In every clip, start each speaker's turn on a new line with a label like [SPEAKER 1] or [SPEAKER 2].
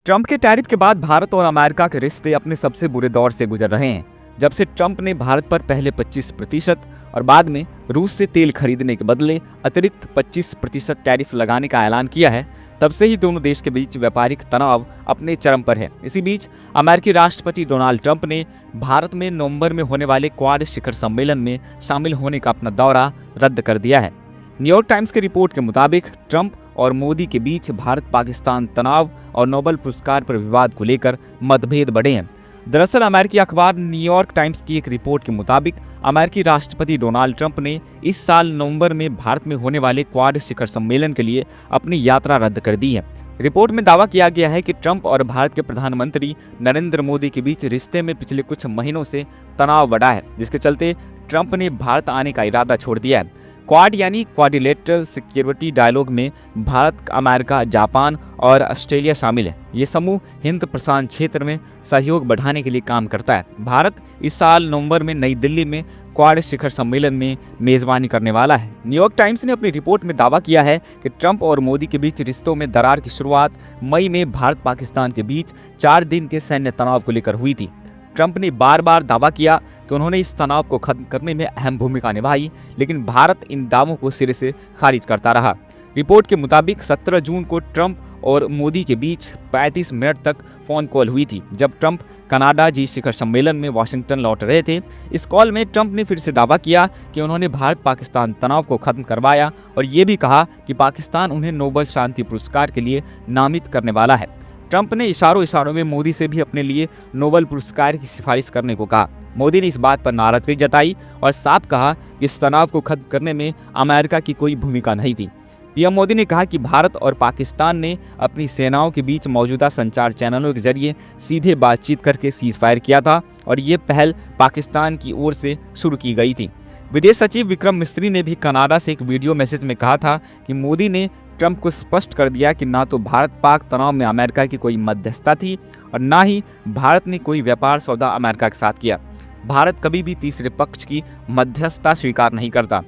[SPEAKER 1] Trump के tariff के बाद भारत और अमेरिका के रिश्ते अपने सबसे बुरे दौर से गुजर रहे हैं। जब से ट्रंप ने भारत पर पहले 25% और बाद में रूस से तेल खरीदने के बदले अतिरिक्त 25% टैरिफ लगाने का ऐलान किया है, तब से ही दोनों देश के बीच व्यापारिक तनाव अपने चरम पर है। इसी बीच अमेरिकी राष्ट्रपति डोनाल्ड ट्रंप ने भारत में नवंबर में होने वाले क्वाड शिखर सम्मेलन में शामिल होने का अपना दौरा रद्द कर दिया है। न्यूयॉर्क टाइम्स की रिपोर्ट के मुताबिक ट्रंप और मोदी के बीच भारत पाकिस्तान तनाव और नोबेल पुरस्कार पर विवाद को लेकर मतभेद बढ़े हैं। दरअसल अमेरिकी अखबार न्यूयॉर्क टाइम्स की एक रिपोर्ट के मुताबिक अमेरिकी राष्ट्रपति डोनाल्ड ट्रंप ने इस साल नवंबर में भारत में होने वाले क्वाड शिखर सम्मेलन के लिए अपनी यात्रा रद्द कर दी है। रिपोर्ट में दावा किया गया है कि ट्रंप और भारत के प्रधानमंत्री नरेंद्र मोदी के बीच रिश्ते में पिछले कुछ महीनों से तनाव बढ़ा है, जिसके चलते ट्रंप ने भारत आने का इरादा छोड़ दिया है। क्वाड यानी क्वाड्रिलेटरल सिक्योरिटी डायलॉग में भारत, अमेरिका, जापान और ऑस्ट्रेलिया शामिल है। ये समूह हिंद प्रशांत क्षेत्र में सहयोग बढ़ाने के लिए काम करता है। भारत इस साल नवंबर में नई दिल्ली में क्वाड शिखर सम्मेलन में मेजबानी करने वाला है। न्यूयॉर्क टाइम्स ने अपनी रिपोर्ट में दावा किया है कि ट्रंप और मोदी के बीच रिश्तों में दरार की शुरुआत मई में भारत पाकिस्तान के बीच 4 दिन के सैन्य तनाव को लेकर हुई थी। ट्रंप ने बार बार दावा किया कि उन्होंने इस तनाव को खत्म करने में अहम भूमिका निभाई, लेकिन भारत इन दावों को सिरे से खारिज करता रहा। रिपोर्ट के मुताबिक 17 जून को ट्रंप और मोदी के बीच 35 मिनट तक फोन कॉल हुई थी, जब ट्रंप कनाडा जी शिखर सम्मेलन में वाशिंगटन लौट रहे थे। इस कॉल में ट्रंप ने फिर से दावा किया कि उन्होंने भारत पाकिस्तान तनाव को खत्म करवाया और ये भी कहा कि पाकिस्तान उन्हें नोबेल शांति पुरस्कार के लिए नामित करने वाला है। ट्रंप ने इशारों में मोदी से भी अपने लिए नोबेल पुरस्कार की सिफारिश करने को कहा। मोदी ने इस बात पर नाराजगी जताई और साफ कहा कि इस तनाव को खत्म करने में अमेरिका की कोई भूमिका नहीं थी। पीएम मोदी ने कहा कि भारत और पाकिस्तान ने अपनी सेनाओं के बीच मौजूदा संचार चैनलों के जरिए सीधे बातचीत करके सीज फायर किया था और ये पहल पाकिस्तान की ओर से शुरू की गई थी। विदेश सचिव विक्रम मिस्री ने भी कनाडा से एक वीडियो मैसेज में कहा था कि मोदी ने ट्रंप को स्पष्ट कर दिया कि ना तो भारत पाक तनाव में अमेरिका की कोई मध्यस्थता थी और ना ही भारत ने कोई व्यापार सौदा अमेरिका के साथ किया। भारत कभी भी तीसरे पक्ष की मध्यस्थता स्वीकार नहीं करता।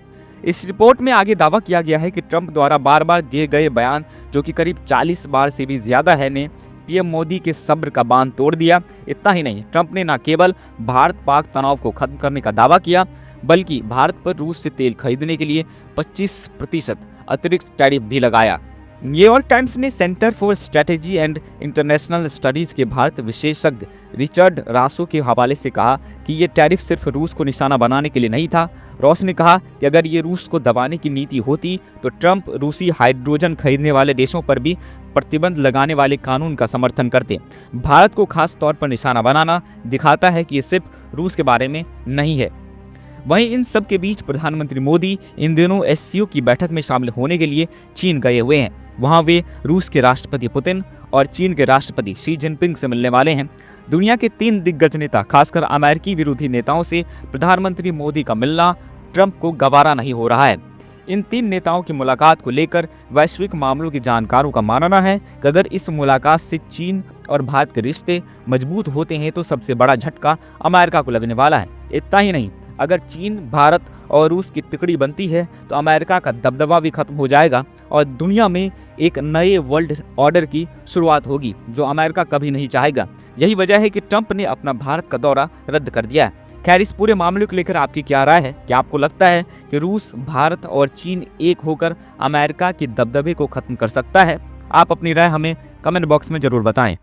[SPEAKER 1] इस रिपोर्ट में आगे दावा किया गया है कि ट्रंप द्वारा बार बार दिए गए बयान, जो कि करीब 40 बार से भी ज्यादा है, ने पीएम मोदी के सब्र का बांध तोड़ दिया। इतना ही नहीं, ट्रंप ने न केवल भारत पाक तनाव को खत्म करने का दावा किया, बल्कि भारत पर रूस से तेल खरीदने के लिए 25% अतिरिक्त टैरिफ भी लगाया। न्यूयॉर्क टाइम्स ने centre for strategy and international studies के भारत विशेषज्ञ रिचर्ड रासो के हवाले से कहा कि ये टैरिफ सिर्फ रूस को निशाना बनाने के लिए नहीं था। रॉस ने कहा कि अगर ये रूस को दबाने की नीति होती तो ट्रंप रूसी हाइड्रोजन खरीदने वाले देशों पर भी प्रतिबंध लगाने वाले कानून का समर्थन करते। भारत को खास तौर पर निशाना बनाना दिखाता है कि ये सिर्फ रूस के बारे में नहीं है। वहीं इन सब के बीच प्रधानमंत्री मोदी इन दिनों एससीओ की बैठक में शामिल होने के लिए चीन गए हुए हैं। वहां वे रूस के राष्ट्रपति पुतिन और चीन के राष्ट्रपति शी जिनपिंग से मिलने वाले हैं। दुनिया के 3 दिग्गज नेता, खासकर अमेरिकी विरोधी नेताओं से प्रधानमंत्री मोदी का मिलना ट्रंप को गवारा नहीं हो रहा है। इन 3 नेताओं की मुलाकात को लेकर वैश्विक मामलों के जानकारों का मानना है कि अगर इस मुलाकात से चीन और भारत के रिश्ते मजबूत होते हैं तो सबसे बड़ा झटका अमेरिका को लगने वाला है। इतना ही नहीं, अगर चीन, भारत और रूस की तिकड़ी बनती है तो अमेरिका का दबदबा भी खत्म हो जाएगा और दुनिया में एक नए वर्ल्ड ऑर्डर की शुरुआत होगी, जो अमेरिका कभी नहीं चाहेगा। यही वजह है कि ट्रंप ने अपना भारत का दौरा रद्द कर दिया है। खैर, इस पूरे मामले को लेकर आपकी क्या राय है? क्या आपको लगता है कि रूस, भारत और चीन एक होकर अमेरिका के दबदबे को खत्म कर सकता है? आप अपनी राय हमें कमेंट बॉक्स में जरूर बताएं।